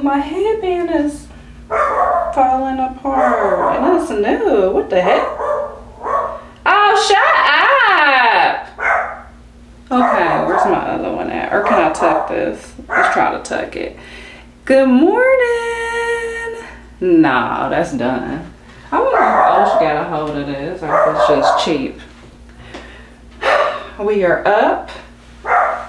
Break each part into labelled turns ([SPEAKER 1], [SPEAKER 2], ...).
[SPEAKER 1] My headband is falling apart and it's new. What the heck? Oh, shut up! Okay, where's my other one at? Or can I tuck this? Let's try to tuck it. Good morning. No, that's done. I wonder if Osh got a hold of this or if it's just cheap. We are up.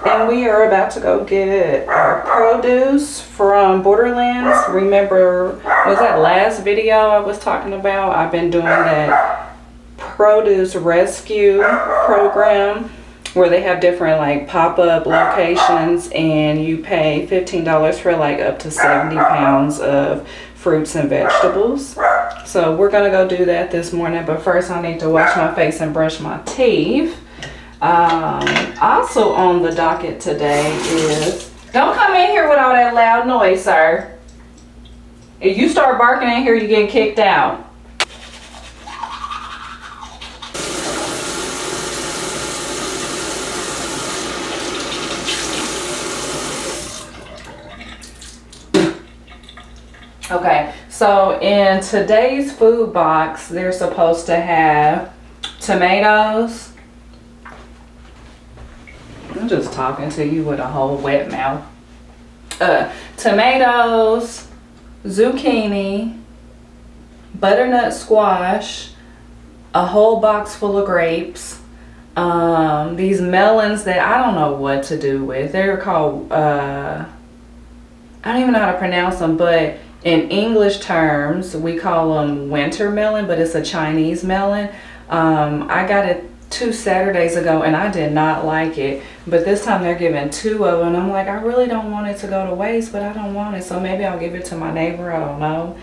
[SPEAKER 1] And we are about to go get our produce from Borderlands. Remember, was that last video I was talking about? I've been doing that produce rescue program where they have different like pop-up locations and you pay $15 for like up to 70 pounds of fruits and vegetables. So we're gonna go do that this morning, but first I need to wash my face and brush my teeth. Also on the docket today is, don't come in here with all that loud noise, sir. If you start barking in here, you get kicked out. Okay, so in today's food box, they're supposed to have tomatoes. I'm just talking to you with a whole wet mouth. Tomatoes, zucchini, butternut squash, a whole box full of grapes, these melons that I don't know what to do with. They're called, I don't even know how to pronounce them, but in English terms, we call them winter melon, but it's a Chinese melon. I got it 2 Saturdays ago and I did not like it, but this time they're giving 2 of them and I'm like, I really don't want it to go to waste, but I don't want it, so maybe I'll give it to my neighbor. I don't know.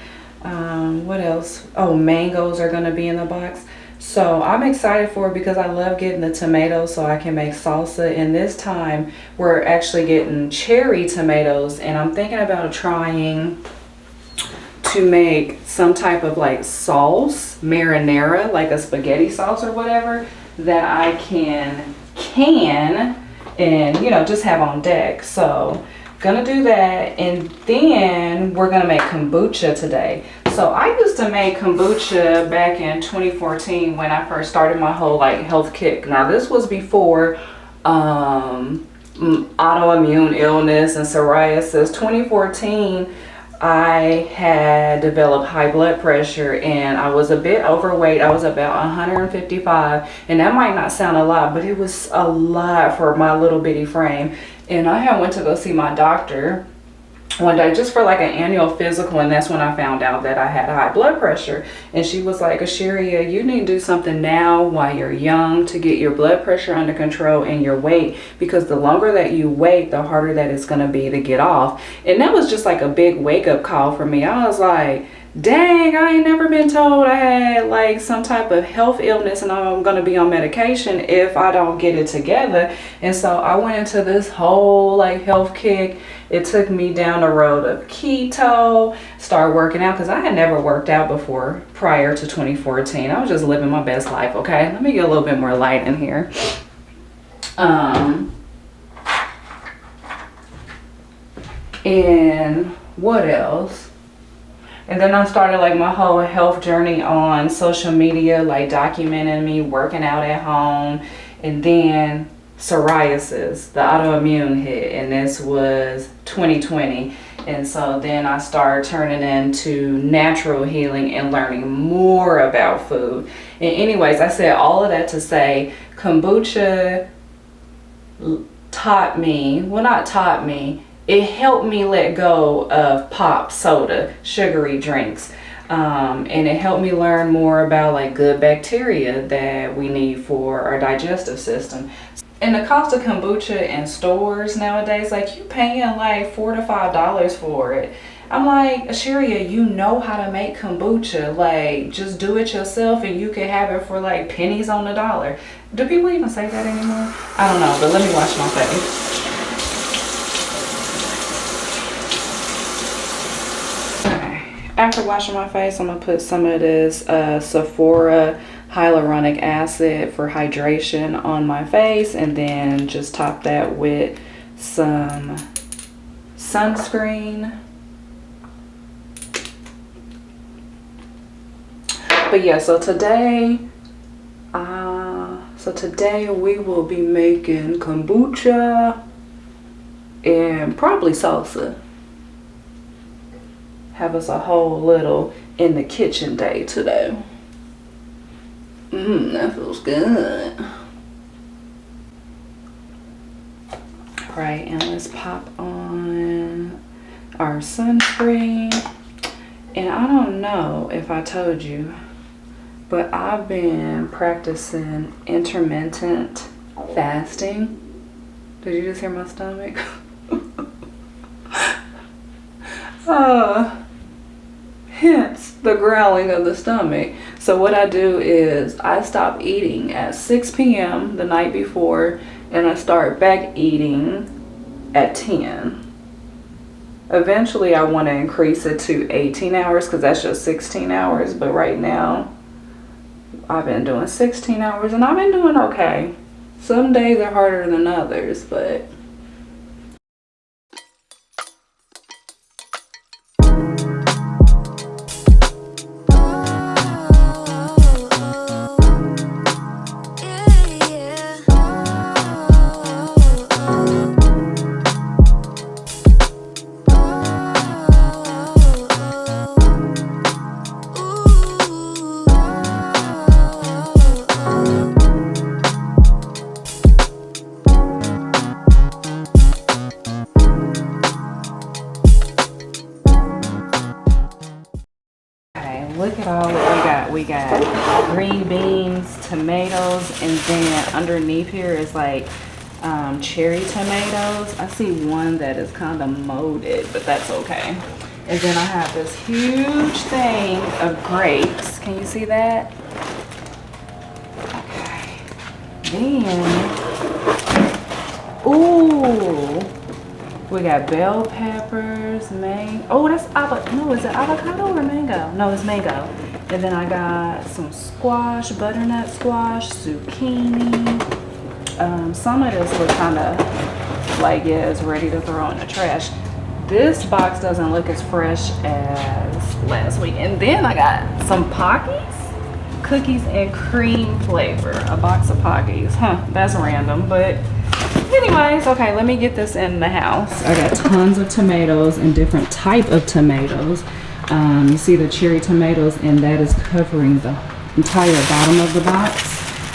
[SPEAKER 1] What else? Oh, mangoes are going to be in the box, so I'm excited for it because I love getting the tomatoes so I can make salsa, and this time we're actually getting cherry tomatoes and I'm thinking about trying to make some type of like sauce, marinara, like a spaghetti sauce or whatever, that I can and you know just have on deck. So gonna do that, and then we're gonna make kombucha today. So I used to make kombucha back in 2014 when I first started my whole like health kick. Now this was before autoimmune illness and psoriasis. 2014 I had developed high blood pressure and I was a bit overweight. I was about 155, and that might not sound a lot, but it was a lot for my little bitty frame. And I had went to go see my doctor one day just for like an annual physical, and that's when I found out that I had high blood pressure. And she was like, Asheria, you need to do something now while you're young to get your blood pressure under control and your weight, because the longer that you wait, the harder that it's going to be to get off. And that was just like a big wake-up call for me. I was like, dang, I ain't never been told I had like some type of health illness and I'm gonna be on medication if I don't get it together. And so I went into this whole like health kick. It took me down the road of keto, started working out because I had never worked out before prior to 2014. I was just living my best life. Okay, let me get a little bit more light in here. And what else? And then I started like my whole health journey on social media, like documenting me working out at home. And then psoriasis, the autoimmune hit, and this was 2020. And so then I started turning into natural healing and learning more about food. And anyways, I said all of that to say kombucha taught me, well, not taught me, it helped me let go of pop, soda, sugary drinks. And it helped me learn more about like good bacteria that we need for our digestive system. And the cost of kombucha in stores nowadays, like you paying like $4 to $5 for it. I'm like, Asheria, you know how to make kombucha. Like, just do it yourself and you can have it for like pennies on the dollar. Do people even say that anymore? I don't know, but let me wash my face. After washing my face, I'm gonna put some of this Sephora hyaluronic acid for hydration on my face, and then just top that with some sunscreen. But yeah, so today we will be making kombucha and probably salsa. Have us a whole little in the kitchen day today. That feels good. All right, and let's pop on our sunscreen. And I don't know if I told you, but I've been practicing intermittent fasting. Did you just hear my stomach? Hence the growling of the stomach. So what I do is I stop eating at 6 p.m. the night before, and I start back eating at 10. Eventually I want to increase it to 18 hours because that's just 16 hours. But right now I've been doing 16 hours and I've been doing okay. Some days are harder than others, but look at all what we got. We got green beans, tomatoes, and then underneath here is like cherry tomatoes. I see one that is kind of molded, but that's okay. And then I have this huge thing of grapes. Can you see that? Okay. Then, ooh, we got bell peppers, mango. Oh, that's avocado. No, is it avocado or mango? No, it's mango. And then I got some squash, butternut squash, zucchini. Some of this look kind of like, yeah, it's ready to throw in the trash. This box doesn't look as fresh as last week. And then I got some Pockies, cookies and cream flavor. A box of Pockies. Huh, that's random, but anyways, okay, let me get this in the house. I got tons of tomatoes and different type of tomatoes. You see the cherry tomatoes, and that is covering the entire bottom of the box.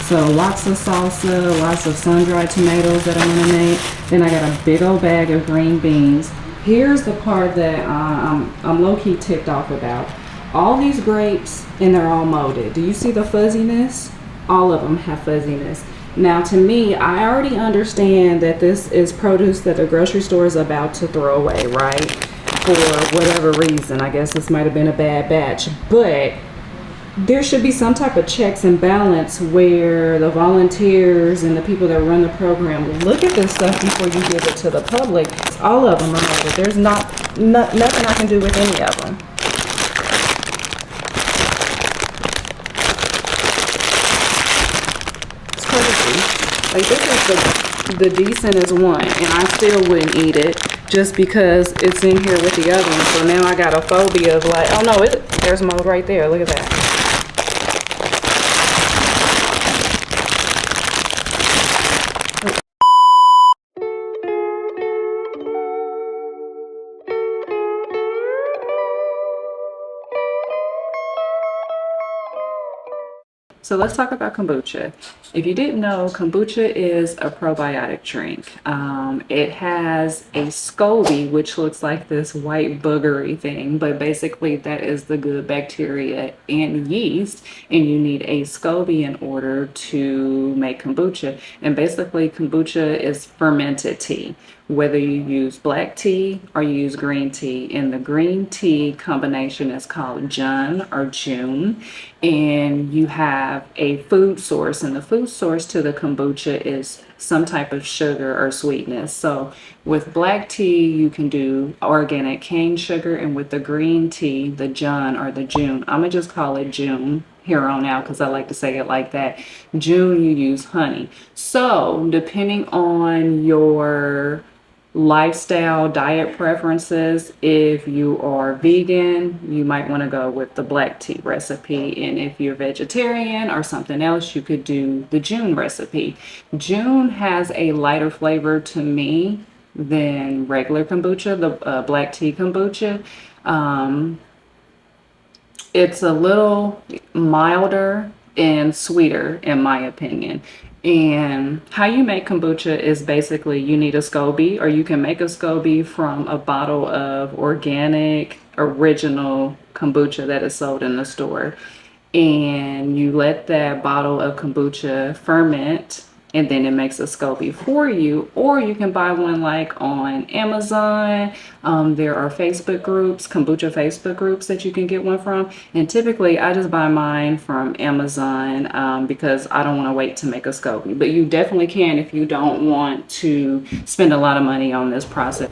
[SPEAKER 1] So lots of salsa, lots of sun-dried tomatoes that I'm gonna make. Then I got a big old bag of green beans. Here's the part that I'm low-key ticked off about. All these grapes, and they're all molded. Do you see the fuzziness? All of them have fuzziness. Now, to me, I already understand that this is produce that the grocery store is about to throw away, right? For whatever reason. I guess this might have been a bad batch. But there should be some type of checks and balance where the volunteers and the people that run the program look at this stuff before you give it to the public. All of them are molded. There's nothing I can do with any of them. Like, this is the decentest one, and I still wouldn't eat it just because it's in here with the other one. So now I got a phobia of like, oh no, there's mold right there. Look at that. So let's talk about kombucha. If you didn't know, kombucha is a probiotic drink. It has a SCOBY, which looks like this white boogery thing, but basically that is the good bacteria and yeast, and you need a SCOBY in order to make kombucha. And basically, kombucha is fermented tea, whether you use black tea or you use green tea. And the green tea combination is called Jun or June. And you have a food source, and the food source to the kombucha is some type of sugar or sweetness. So with black tea, you can do organic cane sugar, and with the green tea, the Jun or the June, I'm gonna just call it June here on out because I like to say it like that. June, you use honey. So depending on your lifestyle diet preferences, if you are vegan, you might want to go with the black tea recipe, and if you're vegetarian or something else, you could do the June recipe. June has a lighter flavor to me than regular kombucha, the black tea kombucha. um, it's a little milder and sweeter, in my opinion. And how you make kombucha is basically you need a SCOBY, or you can make a SCOBY from a bottle of organic, original kombucha that is sold in the store. And you let that bottle of kombucha ferment, and then it makes a SCOBY for you. Or you can buy one like on Amazon. There are Facebook groups, kombucha Facebook groups that you can get one from. And typically I just buy mine from Amazon because I don't want to wait to make a SCOBY. But you definitely can if you don't want to spend a lot of money on this process.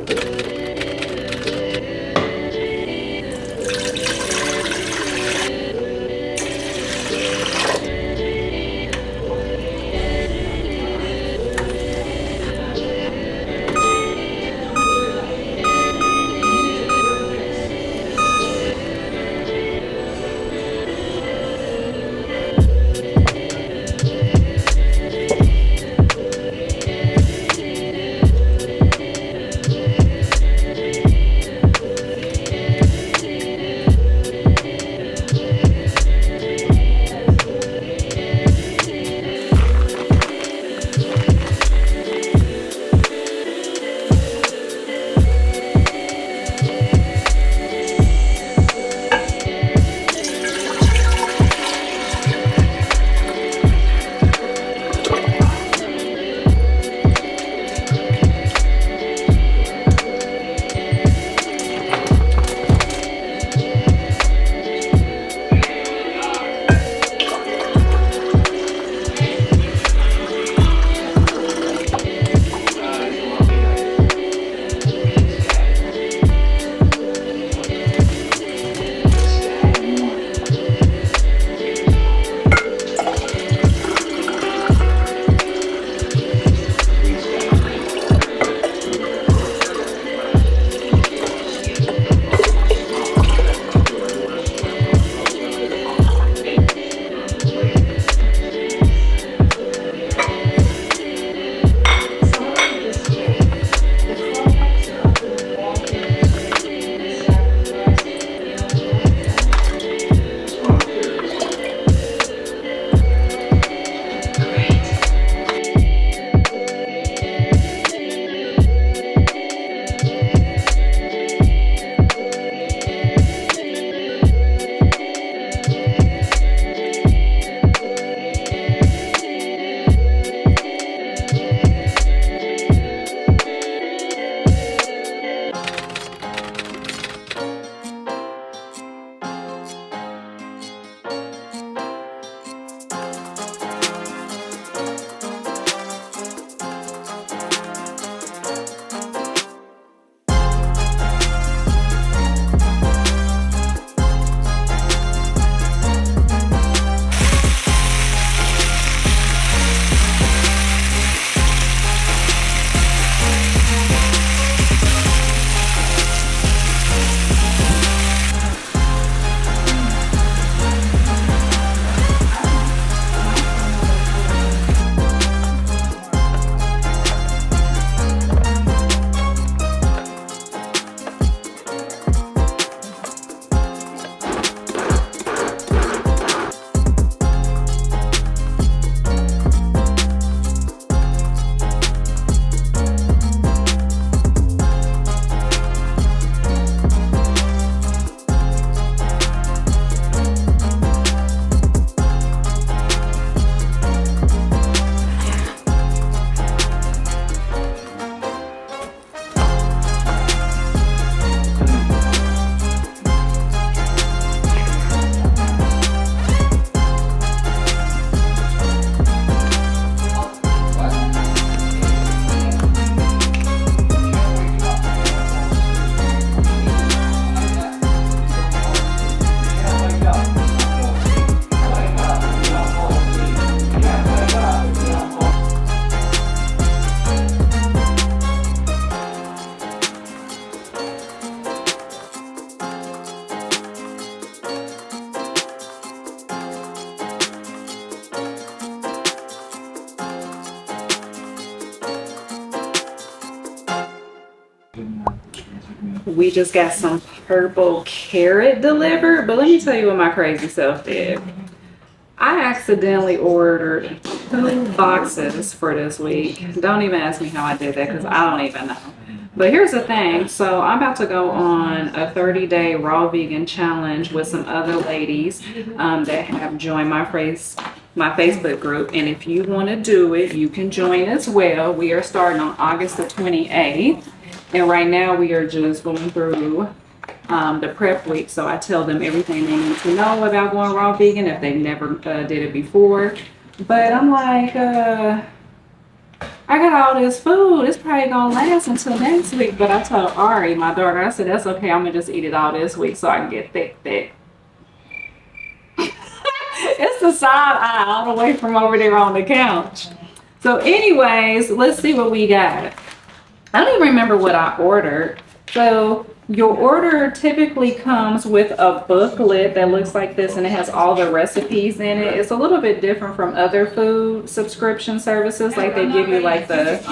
[SPEAKER 1] we just got some purple carrot delivered. But let me tell you what my crazy self did. I accidentally ordered 2 boxes for this week. Don't even ask me how I did that, because I don't even know. But here's the thing. So I'm about to go on a 30-day raw vegan challenge with some other ladies that have joined my Facebook group. And if you want to do it, you can join as well. We are starting on August the 28th. And right now we are just going through the prep week. So I tell them everything they need to know about going raw vegan if they've never did it before. But I'm like, I got all this food. It's probably gonna last until next week. But I told Ari, my daughter, I said, that's okay. I'm gonna just eat it all this week so I can get thick. It's the side eye all the way from over there on the couch. So anyways, let's see what we got. I don't even remember what I ordered. So your order typically comes with a booklet that looks like this, and it has all the recipes in it. It's a little bit different from other food subscription services. Like they give you like the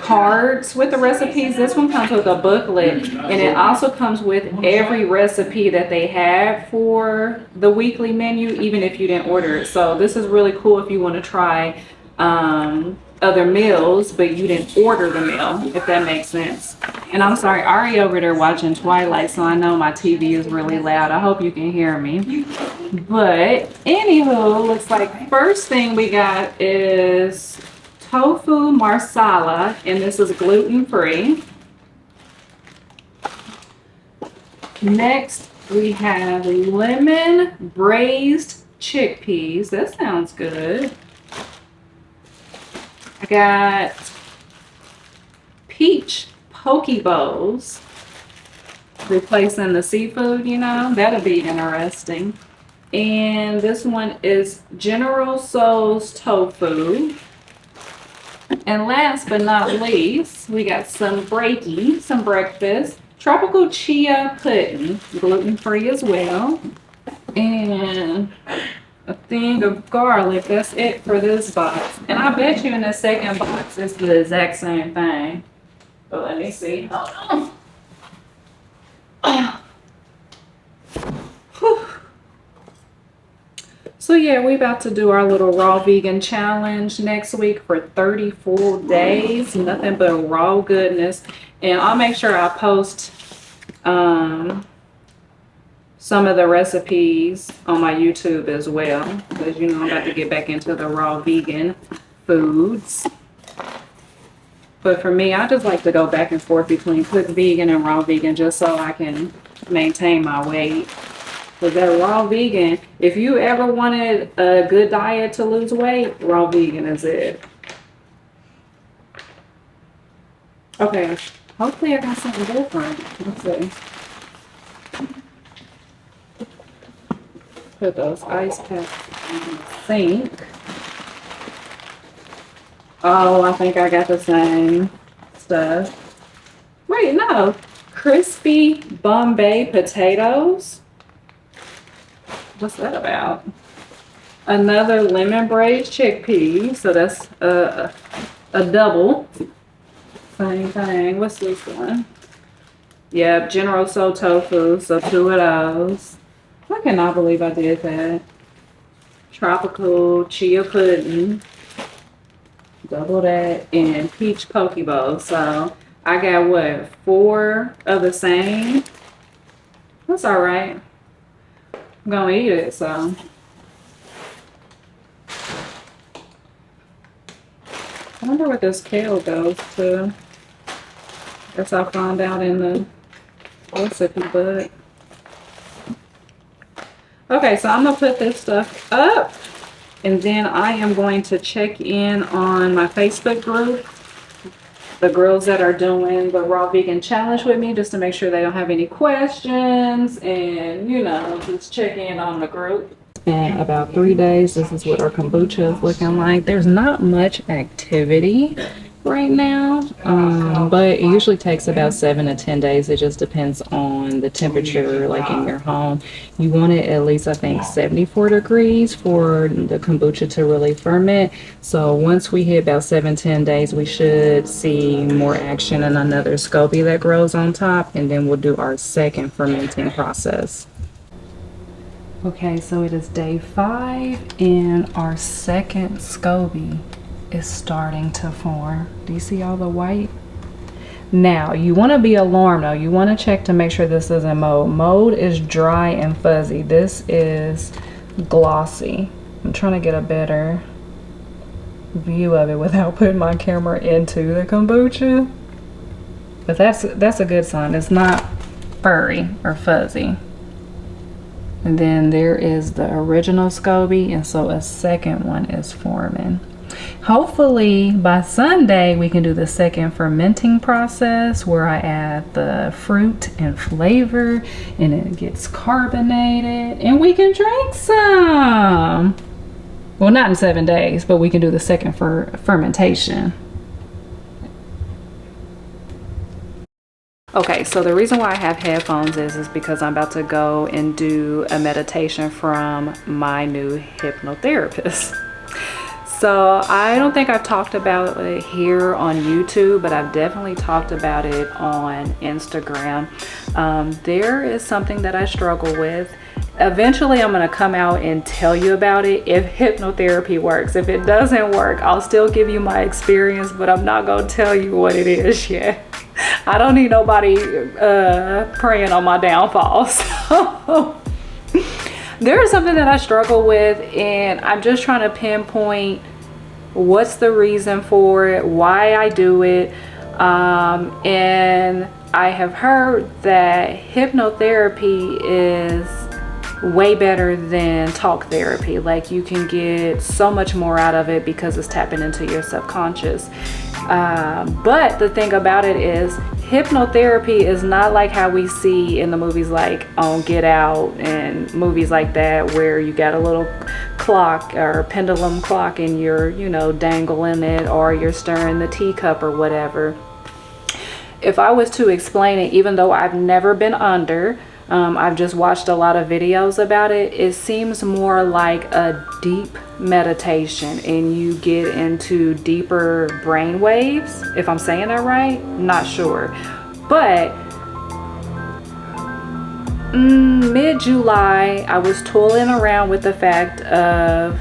[SPEAKER 1] cards with the recipes. This one comes with a booklet, and it also comes with every recipe that they have for the weekly menu, even if you didn't order it. So this is really cool if you want to try other meals, but you didn't order the meal, if that makes sense. And I'm sorry, Ari over there watching Twilight, so I know my TV is really loud. I hope you can hear me. But anywho, looks like first thing we got is tofu marsala, and this is gluten-free. Next, we have lemon braised chickpeas. That sounds good. I got peach poke bowls, replacing the seafood, you know, that'll be interesting. And this one is General Tso's tofu. And last but not least, we got some breakfast, tropical chia pudding, gluten-free as well. And a thing of garlic. That's it for this box. And I bet you in the second box it's the exact same thing. But let me see. Hold on. So yeah, we about to do our little raw vegan challenge next week for 30 full days. Nothing but raw goodness. And I'll make sure I post some of the recipes on my YouTube as well, because you know I'm about to get back into the raw vegan foods. But for me, I just like to go back and forth between cooked vegan and raw vegan just so I can maintain my weight. Because that raw vegan, if you ever wanted a good diet to lose weight, raw vegan is it. Okay, hopefully I got something different. Let's see. Put those ice packs in the sink. Oh, I think I got the same stuff. Wait, no. Crispy Bombay potatoes. What's that about? Another lemon braised chickpea. So that's a double. Same thing. What's this one? Yep, General Tso tofu. So 2 of those. I cannot believe I did that. Tropical chia pudding. Double that. And peach poke bowl. So I got what? 4 of the same. That's all right. I'm gonna eat it, so. I wonder what this kale goes to. Guess I'll find out in the recipe book. Okay, so I'm gonna put this stuff up, and then I am going to check in on my Facebook group, the girls that are doing the raw vegan challenge with me, just to make sure they don't have any questions, and you know, just check in on the group. In about 3 days, this is what our kombucha is looking like. There's not much activity right now, but it usually takes about 7 to 10 days. It just depends on on the temperature like in your home. You want it at least, I think, 74 degrees for the kombucha to really ferment. So once we hit about 7-10 days, we should see more action and another SCOBY that grows on top, and then we'll do our second fermenting process. Okay, so it is day 5 and our second SCOBY is starting to form. Do you see all the white? Now, you want to be alarmed though. You want to check to make sure this isn't mold. Mold is dry and fuzzy. This is glossy. I'm trying to get a better view of it without putting my camera into the kombucha. But that's a good sign. It's not furry or fuzzy. And then there is the original SCOBY, and so a second one is forming. Hopefully by Sunday we can do the second fermenting process where I add the fruit and flavor and it gets carbonated and we can drink some. Well, not in 7 days, but we can do the second fermentation. Okay, so the reason why I have headphones is because I'm about to go and do a meditation from my new hypnotherapist. So I don't think I've talked about it here on YouTube, but I've definitely talked about it on Instagram. There is something that I struggle with. Eventually I'm going to come out and tell you about it if hypnotherapy works. If it doesn't work, I'll still give you my experience, but I'm not going to tell you what it is yet. I don't need nobody praying on my downfall. So there is something that I struggle with, and I'm just trying to pinpoint what's the reason for it, why I do it. And I have heard that hypnotherapy is way better than talk therapy. Like, you can get so much more out of it because it's tapping into your subconscious. But the thing about it is, hypnotherapy is not like how we see in the movies like on Get Out and movies like that, where you got a little clock or pendulum clock and you're, you know, dangling it, or you're stirring the teacup or whatever. If I was to explain it, even though I've never been under, I've just watched a lot of videos about it, it seems more like a deep meditation, and you get into deeper brain waves, if I'm saying that right. Not sure, but mid-July I was toiling around with the fact of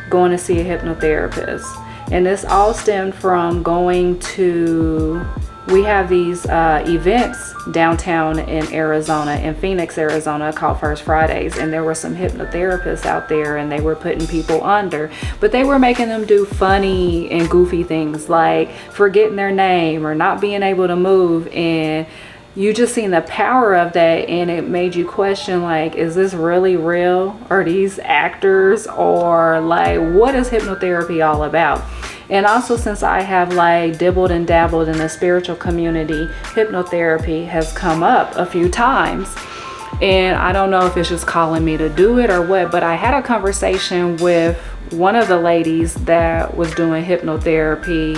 [SPEAKER 1] going to see a hypnotherapist, and this all stemmed from going to, we have these events downtown in Arizona, in Phoenix, Arizona, called First Fridays, and there were some hypnotherapists out there, and they were putting people under, but they were making them do funny and goofy things like forgetting their name or not being able to move, and you just seen the power of that, and it made you question, like, is this really real? Are these actors? Or like, what is hypnotherapy all about? And also, since I have like dibbled and dabbled in the spiritual community, hypnotherapy has come up a few times. And I don't know if it's just calling me to do it or what, but I had a conversation with one of the ladies that was doing hypnotherapy,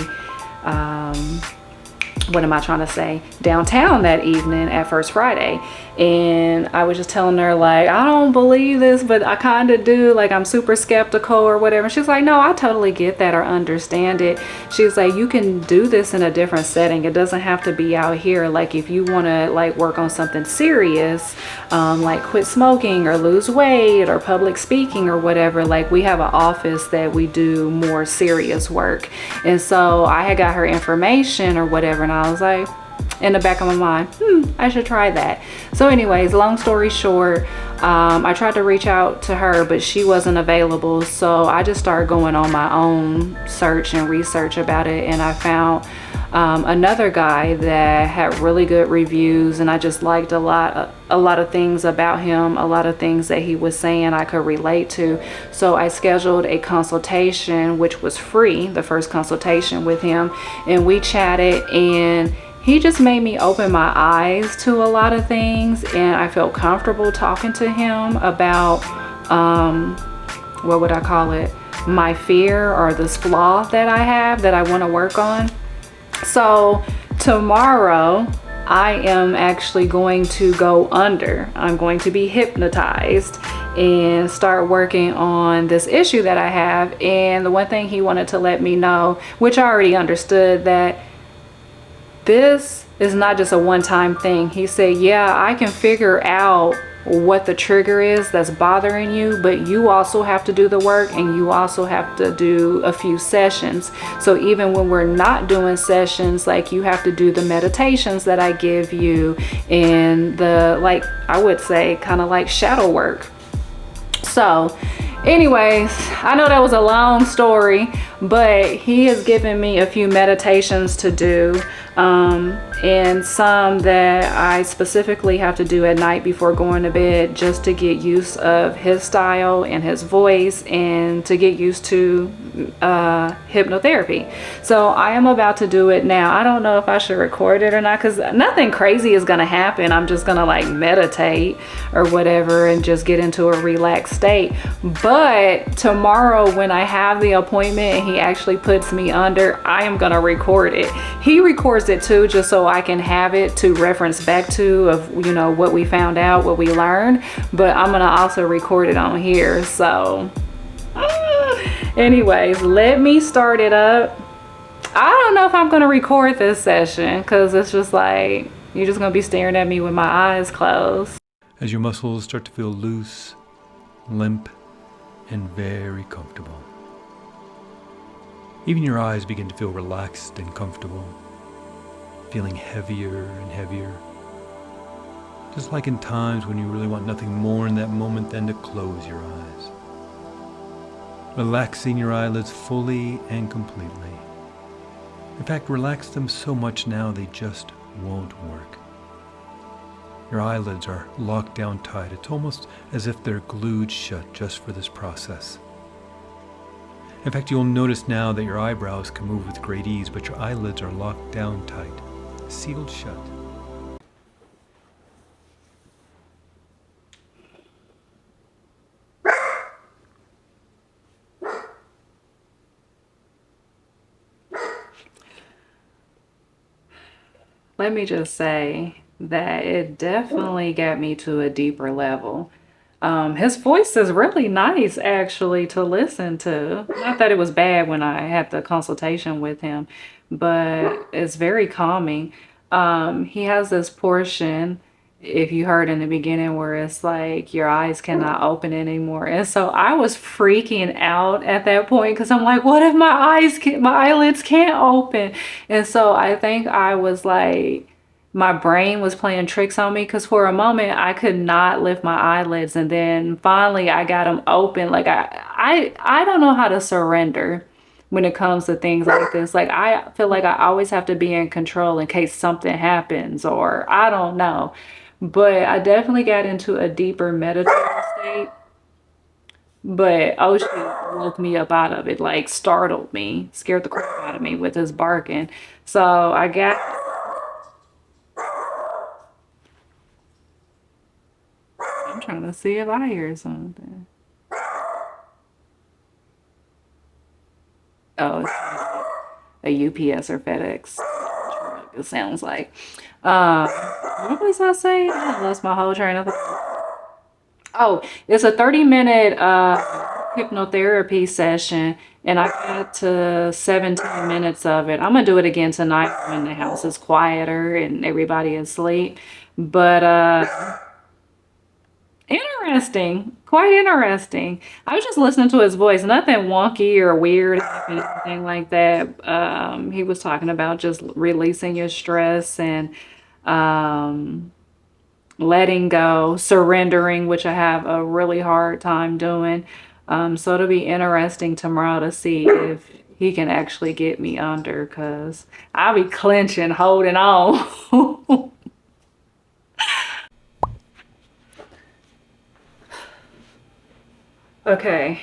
[SPEAKER 1] what am I trying to say, downtown that evening at First Friday. And I was just telling her, like, I don't believe this, but I kind of do, like, I'm super skeptical or whatever. She's like, no, I totally get that or understand it. She's like, you can do this in a different setting. It doesn't have to be out here. Like, if you want to like work on something serious, like quit smoking or lose weight or public speaking or whatever, like, we have an office that we do more serious work. And so I had got her information or whatever, and I was like, in the back of my mind, I should try that. So anyways, long story short, I tried to reach out to her, but she wasn't available. So I just started going on my own search and research about it, and I found another guy that had really good reviews, and I just liked a lot of things about him, a lot of things that he was saying I could relate to. So I scheduled a consultation, which was free, the first consultation with him, and we chatted, and he just made me open my eyes to a lot of things, and I felt comfortable talking to him about, what would I call it? My fear, or this flaw that I have that I want to work on. So tomorrow I am actually going to go under. I'm going to be hypnotized and start working on this issue that I have. And the one thing he wanted to let me know, which I already understood, that this is not just a one-time thing. He said, yeah, I can figure out what the trigger is that's bothering you, but you also have to do the work, and you also have to do a few sessions. So even when we're not doing sessions, like, you have to do the meditations that I give you, and the, like, I would say kind of like shadow work. So anyways, I know that was a long story, but he has given me a few meditations to do, and some that I specifically have to do at night before going to bed, just to get used of his style and his voice, and to get used to hypnotherapy. So I am about to do it now. I don't know if I should record it or not, because nothing crazy is going to happen. I'm just going to like meditate or whatever and just get into a relaxed state. But tomorrow, when I have the appointment and he actually puts me under, I am going to record it. He records it too, just so I can have it to reference back to, of, you know, what we found out, what we learned. But I'm going to also record it on here. So anyways, let me start it up. I don't know if I'm going to record this session, because it's just like, you're just going to be staring at me with my eyes closed.
[SPEAKER 2] As your muscles start to feel loose, limp, and very comfortable. Even your eyes begin to feel relaxed and comfortable, feeling heavier and heavier. Just like in times when you really want nothing more in that moment than to close your eyes. Relaxing your eyelids fully and completely. In fact, relax them so much now they just won't work. Your eyelids are locked down tight. It's almost as if they're glued shut just for this process. In fact, you'll notice now that your eyebrows can move with great ease, but your eyelids are locked down tight, sealed shut.
[SPEAKER 1] Let me just say that it definitely got me to a deeper level. His voice is really nice, actually, to listen to. Not that it was bad when I had the consultation with him, but it's very calming. He has this portion, if you heard in the beginning, where it's like your eyes cannot open anymore. And so I was freaking out at that point, because I'm like, what if my eyelids can't open? And so I think I was like, my brain was playing tricks on me, because for a moment I could not lift my eyelids, and then finally I got them open. Like, I don't know how to surrender when it comes to things like this. Like, I feel like I always have to be in control in case something happens, or I don't know. But I definitely got into a deeper meditative state. But Oshi woke me up out of it, like startled me, scared the crap out of me with his barking. So I got, I'm trying to see if I hear something. Oh, it's a UPS or FedEx truck, it sounds like. What was I saying? I lost my whole train of thought. Oh, it's a 30-minute hypnotherapy session, and I got to 17 minutes of it. I'm gonna do it again tonight when the house is quieter and everybody is asleep. But interesting, quite interesting. I was just listening to his voice, nothing wonky or weird, anything like that. He was talking about just releasing your stress and letting go, surrendering, which I have a really hard time doing. So it'll be interesting tomorrow to see if he can actually get me under, because I'll be clenching, holding on. Okay,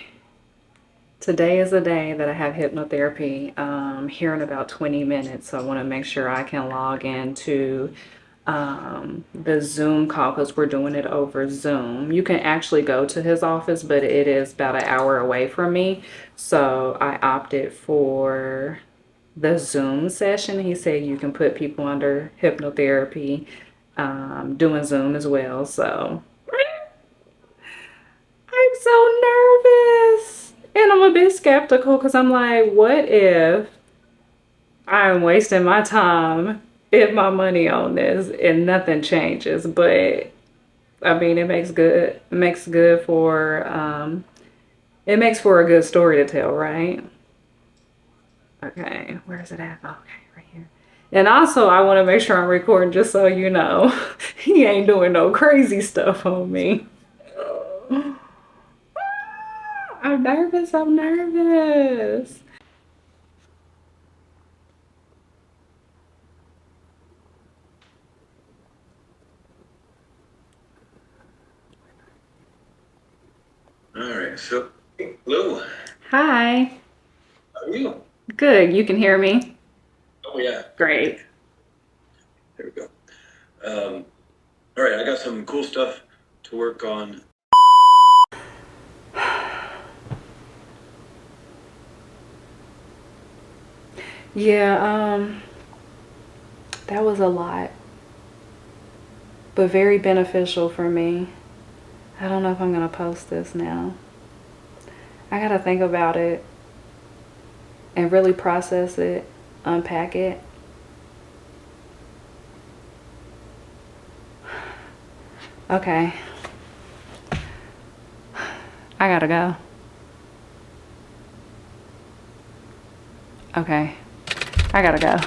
[SPEAKER 1] today is the day that I have hypnotherapy here in about 20 minutes. So I want to make sure I can log into the Zoom call, because we're doing it over Zoom. You can actually go to his office, but it is about an hour away from me. So I opted for the Zoom session. He said you can put people under hypnotherapy, doing Zoom as well. So I'm so nervous. And I'm a bit skeptical because I'm like, what if I'm wasting my time and my money on this and nothing changes? But I mean, it makes good for it makes for a good story to tell, right? Okay, where's it at? Okay, right here. And also, I want to make sure I'm recording just so you know. He ain't doing no crazy stuff on me. I'm nervous. I'm nervous.
[SPEAKER 2] All right, so hello.
[SPEAKER 1] Hi.
[SPEAKER 2] How are you?
[SPEAKER 1] Good. You can hear me?
[SPEAKER 2] Oh yeah.
[SPEAKER 1] Great.
[SPEAKER 2] There we go. All right, I got some cool stuff to work on.
[SPEAKER 1] Yeah, that was a lot, but very beneficial for me. I don't know if I'm gonna post this now. I gotta think about it and really process it, unpack it. Okay. I gotta go. Okay. I gotta go.